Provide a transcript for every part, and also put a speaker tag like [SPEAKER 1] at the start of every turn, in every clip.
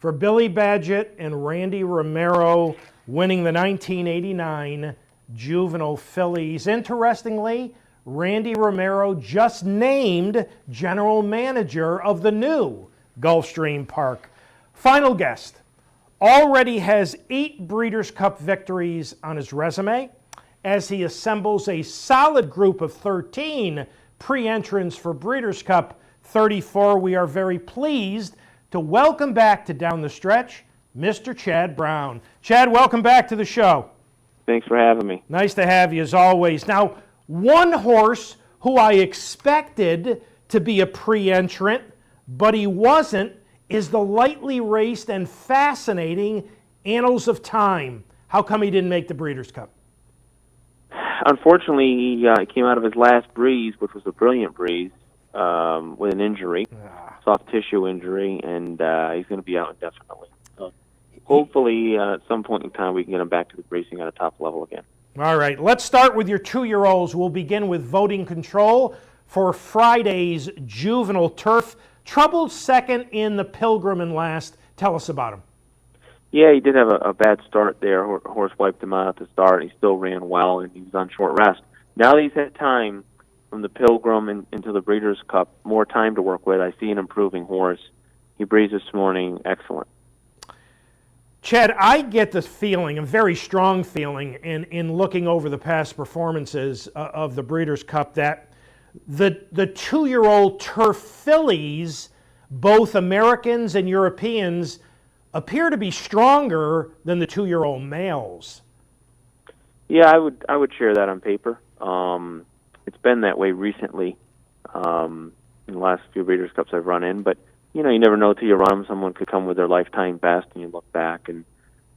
[SPEAKER 1] for Billy Badgett and Randy Romero winning the 1989 Juvenile Fillies. Interestingly, Randy Romero just named general manager of the new Gulfstream Park. Final guest already has 8 Breeders' Cup victories on his resume as he assembles a solid group of 13 pre-entrants for Breeders' Cup 34. We are very pleased to welcome back to Down the Stretch, Mr. Chad Brown. Chad, welcome back to the show.
[SPEAKER 2] Thanks for having me.
[SPEAKER 1] Nice to have you as always. Now, one horse who I expected to be a pre-entrant, but he wasn't, is the lightly raced and fascinating Annals of Time. How come he didn't make the Breeders' Cup?
[SPEAKER 2] Unfortunately, he came out of his last breeze, which was a brilliant breeze, with an injury, soft tissue injury, and he's going to be out indefinitely. Hopefully, at some point in time, we can get him back to the racing at a top level again.
[SPEAKER 1] All right, let's start with your 2-year-olds. We'll begin with voting control for Friday's Juvenile Turf. Troubled second in the Pilgrim and last. Tell us about him.
[SPEAKER 2] Yeah, he did have a bad start there. Horse wiped him out at the start. He still ran well, and he was on short rest. Now that he's had time from the Pilgrim into the Breeders' Cup, more time to work with, I see an improving horse. He breezed this morning. Excellent.
[SPEAKER 1] Chad, I get this feeling, a very strong feeling, in looking over the past performances of the Breeders' Cup, that the 2-year-old Turf fillies, both Americans and Europeans, appear to be stronger than the 2-year-old males.
[SPEAKER 2] Yeah, I would share that on paper. It's been that way recently in the last few Breeders' Cups I've run in, but you never know till you run them. Someone could come with their lifetime best, and you look back and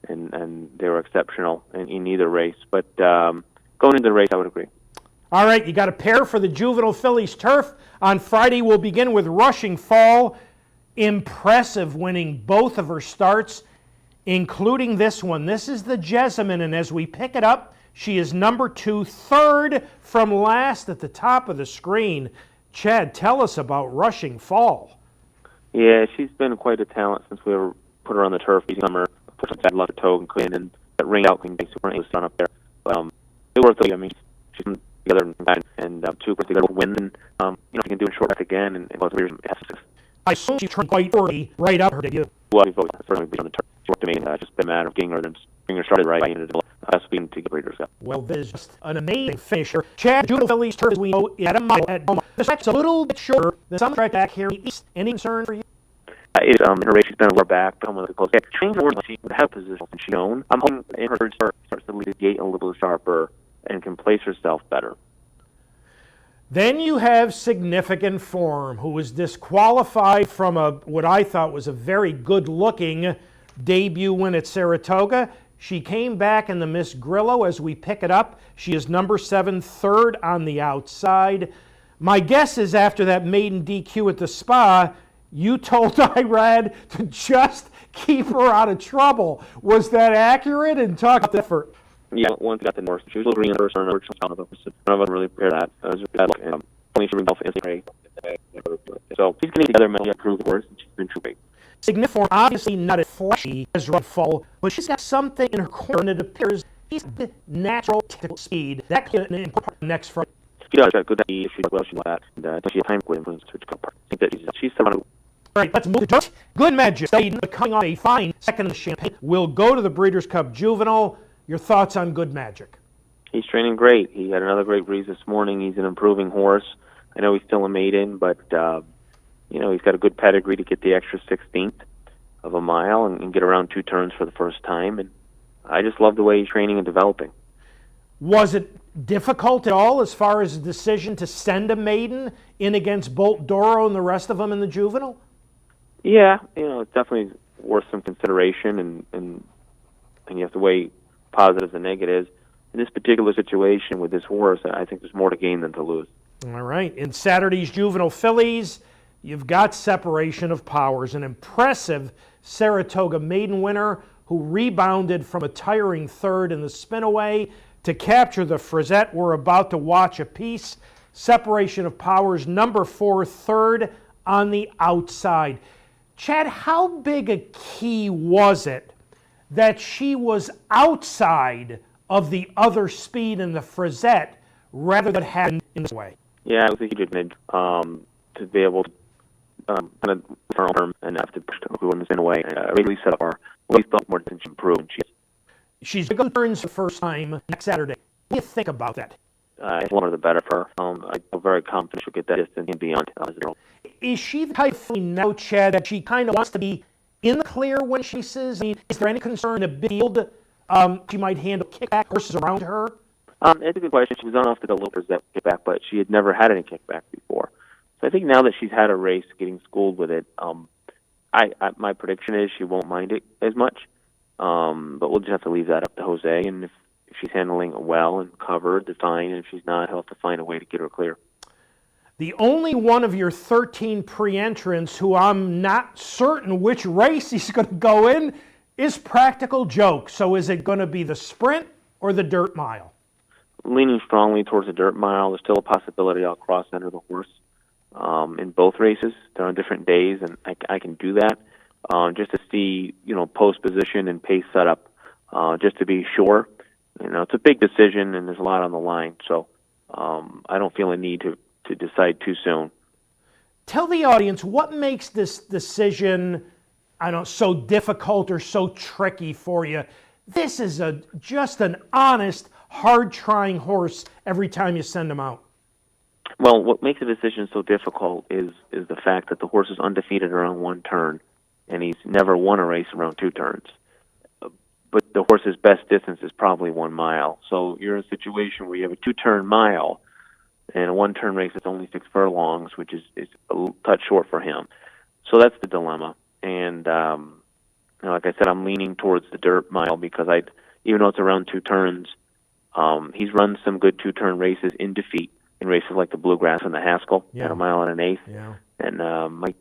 [SPEAKER 2] they were exceptional in either race. But going into the race, I would agree.
[SPEAKER 1] All right, you got a pair for the Juvenile Fillies Turf. On Friday, we'll begin with Rushing Fall. Impressive, winning both of her starts, including this one. This is the Jessamine, and as we pick it up, she is number 2, third from last at the top of the screen. Chad, tell us about Rushing Fall.
[SPEAKER 2] Yeah, she's been quite a talent since we put her on the turf this summer. Put some bad luck to Togue and Quinn, and that ring out Queen super nice sun up there. It worth it. I mean, she's been together and 2 together win, and she can do it short again, and both years.
[SPEAKER 1] I assume she turned quite early right up her debut.
[SPEAKER 2] Well, we've certainly been on the turf. She worked to me, just been a matter of getting her and getting her started right into the best being to get Breeders' Cup.
[SPEAKER 1] Well, this is just an amazing finisher. Chad, Juvenile Fillies Turf, as we know, at a mile at home. The track's a little bit shorter than some track back here in the east. Any concern for you?
[SPEAKER 2] In her race, she's been a little back, but almost close. Change the word, she would have position she's shown. I'm hoping in her third start starts to lead the gate a little sharper and can place herself better.
[SPEAKER 1] Then you have Significant Form, who was disqualified from what I thought was a very good-looking debut win at Saratoga. She came back in the Miss Grillo as we pick it up. She is number 7, third on the outside. My guess is after that maiden DQ at the Spa, you told Irad to just keep her out of trouble. Was that accurate? And talk about that for...
[SPEAKER 2] Yeah, once got the North, she was a little green in the first turn. None of them really prepared that. It was bad luck. Only she rebelled instantly. So she's getting together mentally, improved the horse, and she's been true big.
[SPEAKER 1] Significant Form, obviously not as flashy as Redfall, but she's got something in her corner, and it appears she's got natural technical speed. That can be important next Friday.
[SPEAKER 2] She does. She's got good speed. She does well. She like that. And she has time with him. I think that she's someone who...
[SPEAKER 1] All right, let's move to dirt. Good Magic, coming off a fine second in the Champagne, will go to the Breeders' Cup Juvenile. Your thoughts on Good Magic?
[SPEAKER 2] He's training great. He had another great breeze this morning. He's an improving horse. I know he's still a maiden, but he's got a good pedigree to get the extra 16th of a mile and get around 2 turns for the first time. And I just love the way he's training and developing. Was it difficult at all as far as the decision to send a maiden in against Bolt Doro and the rest of them in the Juvenile? Yeah, it's definitely worth some consideration, and you have to weigh positives and negatives. In this particular situation with this horse, I think there's more to gain than to lose.
[SPEAKER 1] All right. In Saturday's Juvenile Fillies, you've got Separation of Powers, an impressive Saratoga maiden winner who rebounded from a tiring third in the spinaway to capture the Frisette. We're about to watch a piece. Separation of Powers, number 4, third on the outside. Chad, how big a key was it that she was outside of the other speed in the Frisette rather than having in this way?
[SPEAKER 2] Yeah, it was a huge advantage to be able to kind of firm and have to push the women's in a way. Really set up our, well, we thought more than she improved. And
[SPEAKER 1] She's going to turns the first time next Saturday. What do you think about that?
[SPEAKER 2] the longer the better for her. I feel very confident she'll get that distance and beyond.
[SPEAKER 1] Is she the type of now, Chad, that she kind of wants to be in the clear when she says? I mean, is there any concern in a big field she might handle kickback horses around her?
[SPEAKER 2] It's a good question. She was on off to the low that kickback, but she had never had any kickback before. So I think now that she's had a race, getting schooled with it, my prediction is she won't mind it as much. But we'll just have to leave that up to Jose, and if she's handling it well and covered, then fine. And if she's not, he'll have to find a way to get her clear.
[SPEAKER 1] The only one of your 13 pre-entrants who I'm not certain which race he's going to go in is Practical Joke. So is it going to be the sprint or the dirt mile?
[SPEAKER 2] Leaning strongly towards the dirt mile. There's still a possibility I'll cross-enter the horse in both races. They're on different days, and I can do that just to see, post position and pace setup, just to be sure. It's a big decision, and there's a lot on the line. So I don't feel a need to decide too soon.
[SPEAKER 1] Tell the audience what makes this decision, so difficult or so tricky for you. This is just an honest, hard-trying horse every time you send him out.
[SPEAKER 2] Well, what makes the decision so difficult is the fact that the horse is undefeated around one turn, and he's never won a race around two turns. But the horse's best distance is probably 1 mile. So you're in a situation where you have a two-turn mile, and a one-turn race that's only 6 furlongs, which is a little touch short for him. So that's the dilemma. And like I said, I'm leaning towards the dirt mile because even though it's around 2 turns, he's run some good two-turn races in defeat in races like the Bluegrass and the Haskell at 1 mile and 1/8.
[SPEAKER 1] Yeah.
[SPEAKER 2] And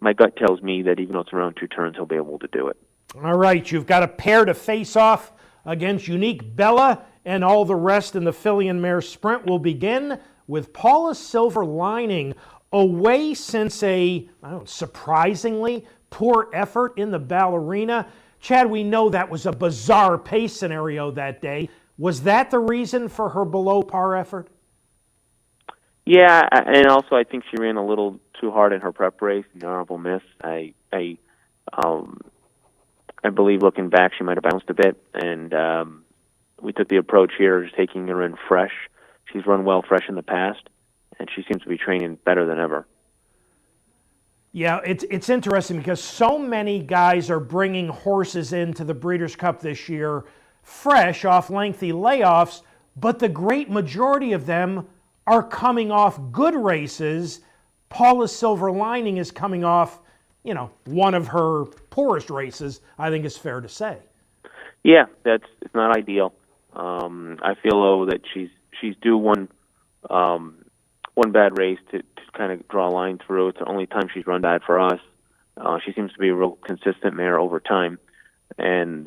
[SPEAKER 2] my gut tells me that even though it's around 2 turns, he'll be able to do it.
[SPEAKER 1] All right, you've got a pair to face off against Unique Bella, and all the rest in the filly and mare sprint will begin with Paula's Silver Lining away since a surprisingly poor effort in the Ballerina. Chad, we know that was a bizarre pace scenario that day. Was that the reason for her below par effort?
[SPEAKER 2] Yeah, and also I think she ran a little too hard in her prep race, an honorable miss. I believe looking back she might have bounced a bit, and we took the approach here just taking her in fresh. She's run well fresh in the past, and she seems to be training better than ever.
[SPEAKER 1] Yeah, it's interesting because so many guys are bringing horses into the Breeders' Cup this year fresh off lengthy layoffs, but the great majority of them are coming off good races. Paula's Silver Lining is coming off, one of her poorest races, I think is fair to say.
[SPEAKER 2] Yeah, it's not ideal. I feel though that she's due one bad race to kind of draw a line through. It's the only time she's run bad for us. She seems to be a real consistent mare over time, and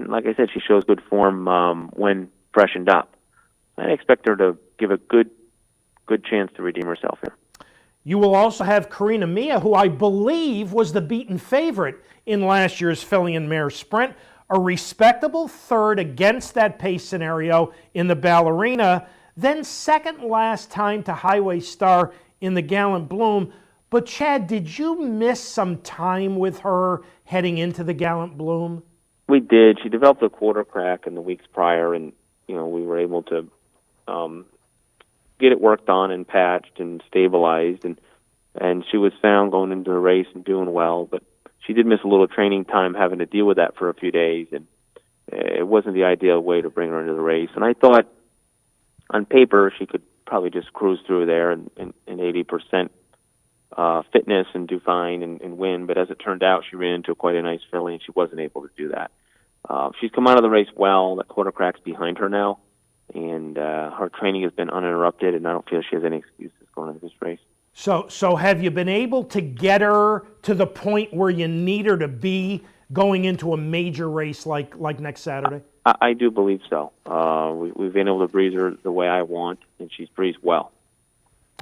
[SPEAKER 2] like I said, she shows good form when freshened up. I expect her to give a good chance to redeem herself here.
[SPEAKER 1] You will also have Karina Mia, who I believe was the beaten favorite in last year's filly and mare sprint, a respectable third against that pace scenario in the Ballerina, then second last time to Highway Star in the Gallant Bloom. But Chad, did you miss some time with her heading into the Gallant Bloom?
[SPEAKER 2] We did. She developed a quarter crack in the weeks prior, and we were able to get it worked on and patched and stabilized, and she was sound going into the race and doing well, but she did miss a little training time having to deal with that for a few days, and it wasn't the ideal way to bring her into the race. And I thought on paper she could probably just cruise through there and 80% fitness and do fine and win, but as it turned out, she ran into quite a nice filly, and she wasn't able to do that. She's come out of the race well. That quarter crack's behind her now, and her training has been uninterrupted, and I don't feel she has any excuses going into this race.
[SPEAKER 1] So have you been able to get her to the point where you need her to be going into a major race like next Saturday?
[SPEAKER 2] I do believe so. We've been able to breeze her the way I want, and she's breezed well.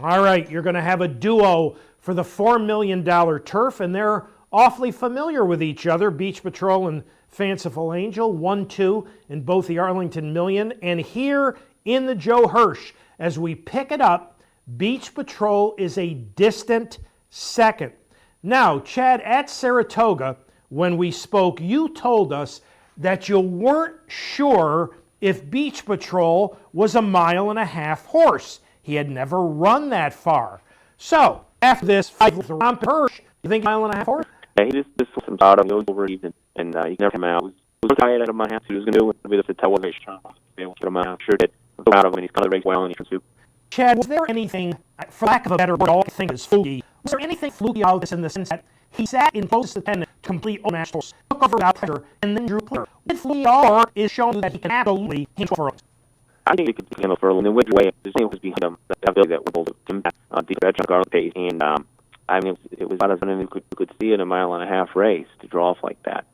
[SPEAKER 1] All right, you're going to have a duo for the $4 million turf, and they're awfully familiar with each other, Beach Patrol and Fanciful Angel, 1-2 in both the Arlington Million. And here in the Joe Hirsch, as we pick it up, Beach Patrol is a distant second. Now, Chad, at Saratoga, when we spoke, you told us that you weren't sure if Beach Patrol was a 1.5-mile horse. He had never run that far. So, after this fight with Hirsch, you think 1.5-mile horse?
[SPEAKER 2] Yeah, he just was some out of the over even, and he never came out. He was tired out of my hands. He was going to do it. Maybe that's a television turn. Be able to get him out. Sure did. I'm proud of him, and he's kind of race well, and he can suit.
[SPEAKER 1] Chad, was there anything, for lack of a better word, all I think is fluky. Was there anything fluky about this in the sense that he sat in closest attendance to complete all nationals, took over without pressure, and then drew clear? With fluky, or is shown that he can absolutely handle for us?
[SPEAKER 2] I think he could handle for a little. And which way his name was behind him, the ability that was him deep edge on guard pace, and I mean, it was about as many you could see in a 1.5-mile race to draw off like that.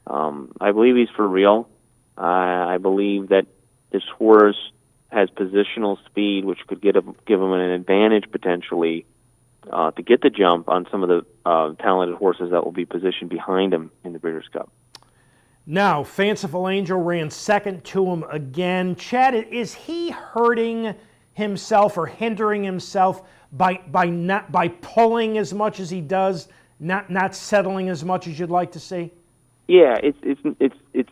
[SPEAKER 2] I believe he's for real. I believe that this horse has positional speed, which could give him an advantage potentially to get the jump on some of the talented horses that will be positioned behind him in the Breeders' Cup.
[SPEAKER 1] Now, Fanciful Angel ran second to him again. Chad, is he hurting himself or hindering himself by pulling as much as he does, not settling as much as you'd like to see? Yeah,
[SPEAKER 2] it's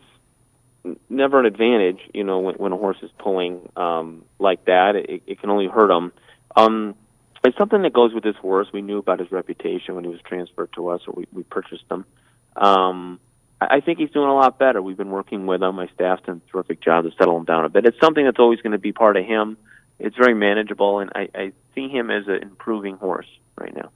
[SPEAKER 2] never an advantage, you know, when a horse is pulling like that. It can only hurt him. It's something that goes with this horse. We knew about his reputation when he was transferred to us, or we purchased him. I think he's doing a lot better. We've been working with him. My staff's done a terrific job to settle him down a bit. It's something that's always going to be part of him. It's very manageable, and I see him as an improving horse right now.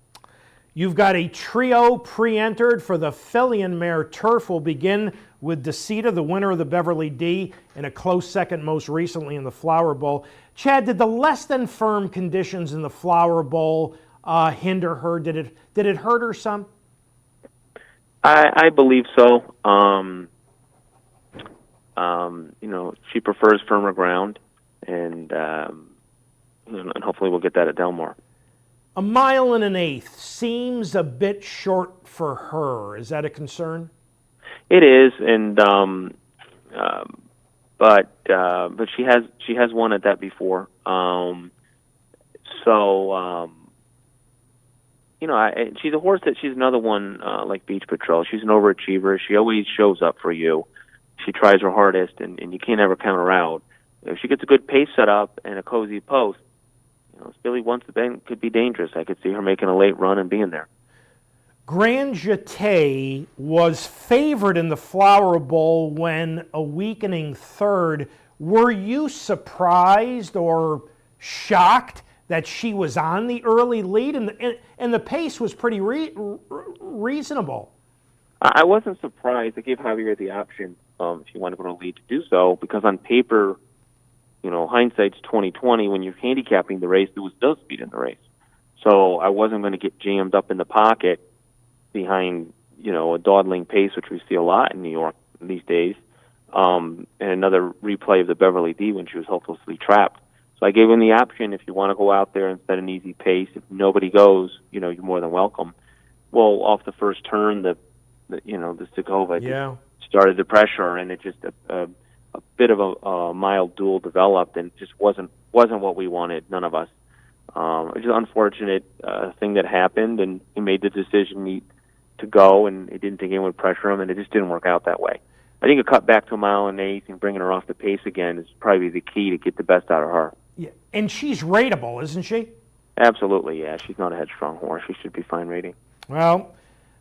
[SPEAKER 1] You've got a trio pre-entered for the filly and mare turf. We'll begin with Decida, the winner of the Beverly D, and a close second most recently in the Flower Bowl. Chad, did the less than firm conditions in the Flower Bowl hinder her? Did it hurt her some?
[SPEAKER 2] I believe so. You know, she prefers firmer ground, and hopefully we'll get that at Delmar.
[SPEAKER 1] 1.1 miles seems a bit short for her. Is that a concern?
[SPEAKER 2] It is, and but she has won at that before. You know, she's a horse she's another one like Beach Patrol. She's an overachiever. She always shows up for you. She tries her hardest, and you can't ever count her out. If she gets a good pace set up and a cozy post, you know, Billy once the bend could be dangerous. I could see her making a late run and being there.
[SPEAKER 1] Grand Jeté was favored in the Flower Bowl when a weakening third. Were you surprised or shocked that she was on the early lead, and the pace was pretty reasonable?
[SPEAKER 2] I wasn't surprised. I gave Javier the option if he wanted to go to lead to do so, because on paper, you know, hindsight's 20/20. When you're handicapping the race, there was no speed in the race, so I wasn't going to get jammed up in the pocket behind, you know, a dawdling pace, which we see a lot in New York these days, and another replay of the Beverly D when she was hopelessly trapped. So I gave him the option, if you want to go out there and set an easy pace, if nobody goes, you know, you're more than welcome. Well, off the first turn, the Stakova started the pressure, and it just a bit of a mild duel developed, and just wasn't what we wanted, none of us. It was just an unfortunate thing that happened, and he made the decision to go, and he didn't think anyone would pressure him, and it just didn't work out that way. I think a cut back to 1.1 miles and bringing her off the pace again is probably the key to get the best out of her.
[SPEAKER 1] Yeah, and she's rateable, isn't she?
[SPEAKER 2] Absolutely, yeah. She's not a headstrong horse. She should be fine rating.
[SPEAKER 1] Well,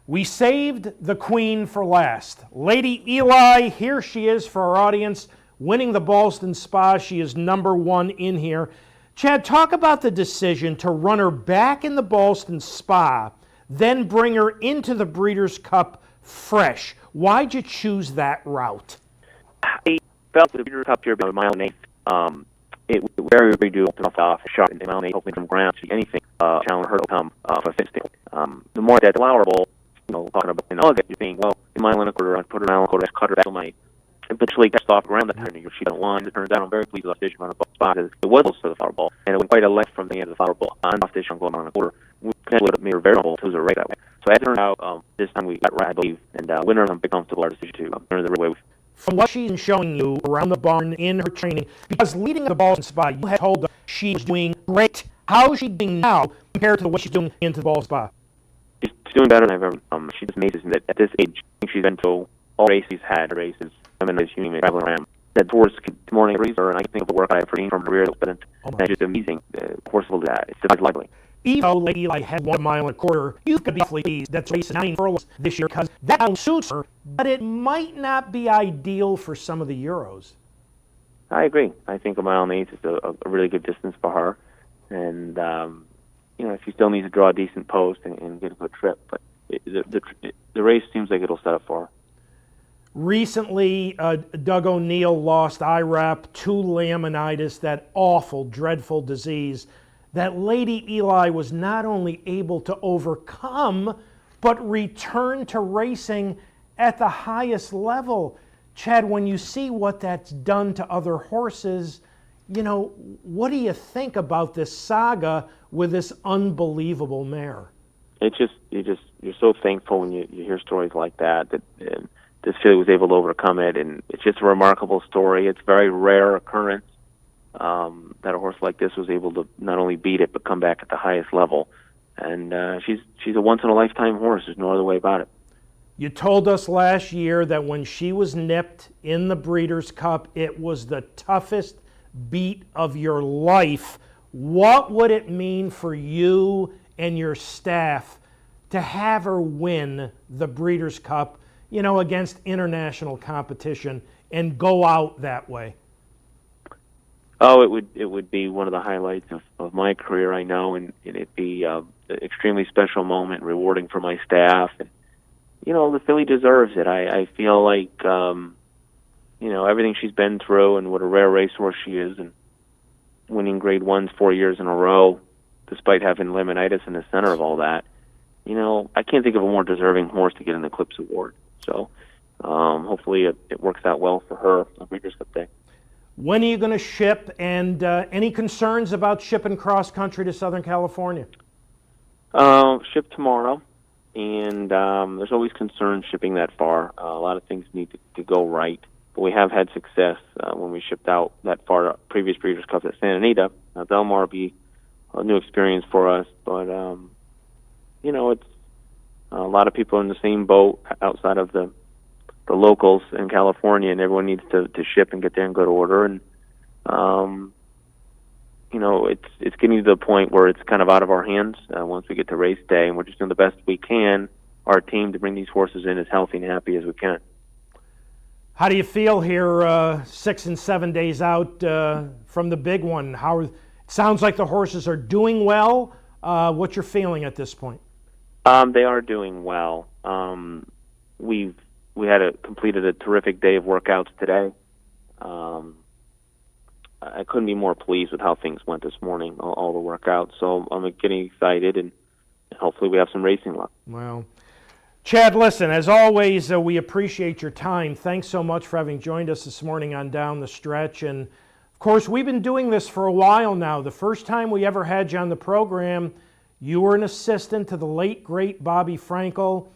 [SPEAKER 1] we saved the queen for last. Lady Eli, here she is for our audience, winning the Ballston Spa. She is number one in here. Chad, talk about the decision to run her back in the Ballston Spa, then bring her into the Breeders' Cup fresh. Why'd you choose that route?
[SPEAKER 2] I felt the Breeders' Cup here about 1.1 miles. It was very, very doable off sharp and 1.1 miles hoping from ground to anything challenge her to come for a fit stand. The more that Flower Bowl, you know, talking about in August, you're thinking, well, in 1.25 miles, I'd put her in 1.25 miles, cut her back to my eventually gets off ground that turn. She don't want. It turns out I'm very pleased with the decision on the spot. It was close to the Flower Bowl, and it went quite a length from the end of the Flower Bowl on off dish on going on a quarter. we potentially would have made her variable to a race that way. So as it turned out, this time we got right, I believe, and winner, I'm big comfortable our decision to enter the way.
[SPEAKER 1] From what she's been showing you around the barn in her training, because leading the Boston Spa, you had told her she was doing great. How is she doing now compared to the way she's doing into the Boston Spa?
[SPEAKER 2] She's doing better than I've ever. She just amazes me that at this age, I think she's been to all races she's had, races. I mean, as human traveling around. That horse morning race, and I can think of the work I've seen from her rear, but that's just amazing. Horse will do that. It's just lovely.
[SPEAKER 1] Even though Lady Eli had 1 mile and a quarter, you could be awfully pleased that's racing 9 furlongs this year because that suits her, but it might not be ideal for some of the Euros.
[SPEAKER 2] I agree. I think a mile and 8 is a really good distance for her, and she still needs to draw a decent post and get a good trip. But the race seems like it'll set up for her.
[SPEAKER 1] Recently, Doug O'Neill lost IRAP to laminitis, that awful, dreadful disease that Lady Eli was not only able to overcome, but return to racing at the highest level. Chad, when you see what that's done to other horses, what do you think about this saga with this unbelievable mare?
[SPEAKER 2] You're so thankful when you hear stories like that this filly was able to overcome it, and it's just a remarkable story. It's a very rare occurrence that a horse like this was able to not only beat it but come back at the highest level. And she's a once-in-a-lifetime horse. There's no other way about it.
[SPEAKER 1] You told us last year that when she was nipped in the Breeders' Cup, it was the toughest beat of your life. What would it mean for you and your staff to have her win the Breeders' Cup, against international competition and go out that way?
[SPEAKER 2] Oh, it would be one of the highlights of my career, I know, and it'd be an extremely special moment, rewarding for my staff. And, the filly deserves it. I feel like, everything she's been through and what a rare racehorse she is, and winning Grade 1s 4 years in a row, despite having laminitis in the center of all that, I can't think of a more deserving horse to get an Eclipse Award. So hopefully it works out well for her on Breeders' Cup Day.
[SPEAKER 1] When are you going to ship, and any concerns about shipping cross-country to Southern California?
[SPEAKER 2] Ship tomorrow, and there's always concerns shipping that far. A lot of things need to go right, but we have had success when we shipped out that far. Previous Breeders' Cup at Santa Anita. Del Mar will be a new experience for us, but it's a lot of people are in the same boat outside of the locals in California, and everyone needs to ship and get there in good order. And it's getting to the point where it's kind of out of our hands once we get to race day, and we're just doing the best we can, our team, to bring these horses in as healthy and happy as we can.
[SPEAKER 1] How do you feel here 6 and 7 days out from the big one? It sounds like the horses are doing well. What's your feeling at this point?
[SPEAKER 2] They are doing well. We completed a terrific day of workouts today. I couldn't be more pleased with how things went this morning, all the workouts. So I'm getting excited, and hopefully we have some racing luck.
[SPEAKER 1] Well, Chad, listen, as always, we appreciate your time. Thanks so much for having joined us this morning on Down the Stretch. And, of course, we've been doing this for a while now. The first time we ever had you on the program, you were an assistant to the late, great Bobby Frankel.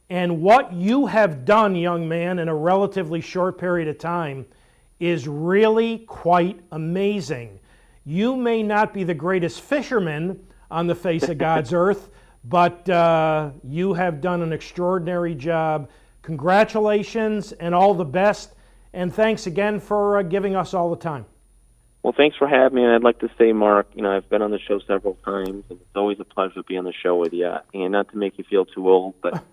[SPEAKER 1] And what you have done, young man, in a relatively short period of time is really quite amazing. You may not be the greatest fisherman on the face of God's earth, but you have done an extraordinary job. Congratulations and all the best. And thanks again for giving us all the time.
[SPEAKER 2] Well, thanks for having me. And I'd like to say, Mark, I've been on the show several times, and it's always a pleasure to be on the show with you. And not to make you feel too old, but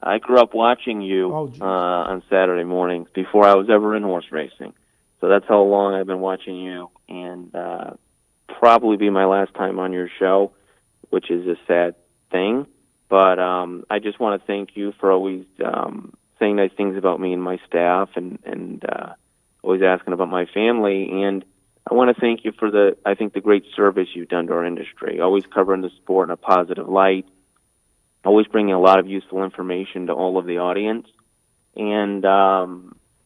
[SPEAKER 2] I grew up watching you on Saturday mornings before I was ever in horse racing. So that's how long I've been watching you, and probably be my last time on your show, which is a sad thing. But I just want to thank you for always saying nice things about me and my staff, and always asking about my family. And I want to thank you for the great service you've done to our industry, always covering the sport in a positive light, always bringing a lot of useful information to all of the audience. And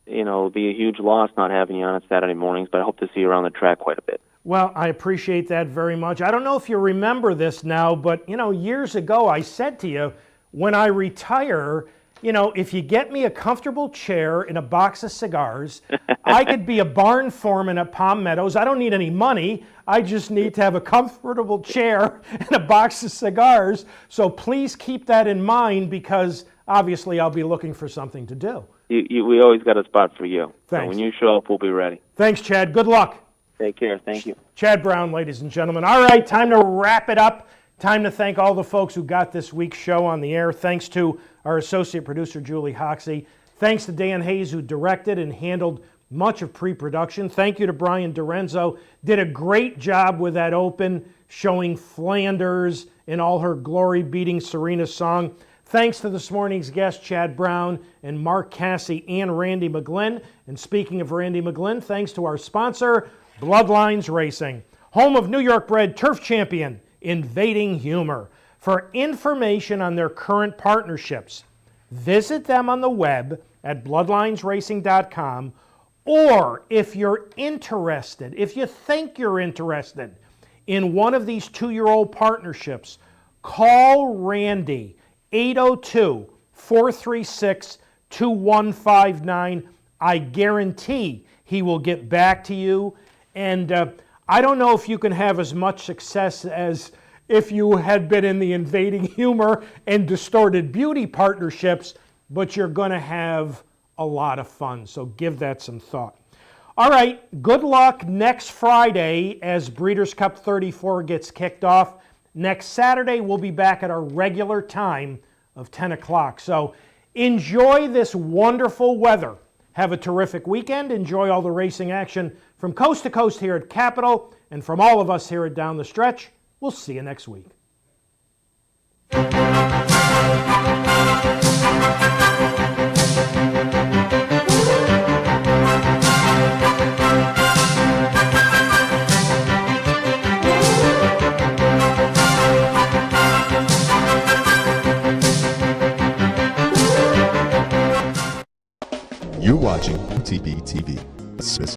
[SPEAKER 2] it'll be a huge loss not having you on Saturday mornings, but I hope to see you around the track quite a bit.
[SPEAKER 1] Well, I appreciate that very much. I don't know if you remember this now, but years ago I said to you, when I retire, if you get me a comfortable chair and a box of cigars, I could be a barn foreman at Palm Meadows. I don't need any money. I just need to have a comfortable chair and a box of cigars. So please keep that in mind, because obviously I'll be looking for something to do.
[SPEAKER 2] We always got a spot for you.
[SPEAKER 1] Thanks.
[SPEAKER 2] So when you show up, we'll be ready.
[SPEAKER 1] Thanks, Chad. Good luck.
[SPEAKER 2] Take care. Thank you.
[SPEAKER 1] Chad Brown, ladies and gentlemen. All right, time to wrap it up. Time to thank all the folks who got this week's show on the air. Thanks to our associate producer, Julie Hoxie. Thanks to Dan Hayes, who directed and handled much of pre-production. Thank you to Brian Dorenzo. Did a great job with that open, showing Flanders in all her glory, beating Serena's song. Thanks to this morning's guests, Chad Brown and Mark Cassie and Randy McGlynn. And speaking of Randy McGlynn, thanks to our sponsor, Bloodlines Racing, home of New York-bred turf champion, Invading Humor. For information on their current partnerships, visit them on the web at bloodlinesracing.com, or if you're interested, if you think you're interested in one of these 2-year-old partnerships, call Randy, 802-436-2159. I guarantee he will get back to you. And I don't know if you can have as much success as if you had been in the Invading Humor and Distorted Beauty partnerships, but you're going to have a lot of fun. So give that some thought. All right, good luck next Friday as Breeders' Cup 34 gets kicked off. Next Saturday, we'll be back at our regular time of 10 o'clock. So enjoy this wonderful weather. Have a terrific weekend. Enjoy all the racing action from coast to coast here at Capitol, and from all of us here at Down the Stretch. We'll see you next week.
[SPEAKER 3] You're watching OTB TV.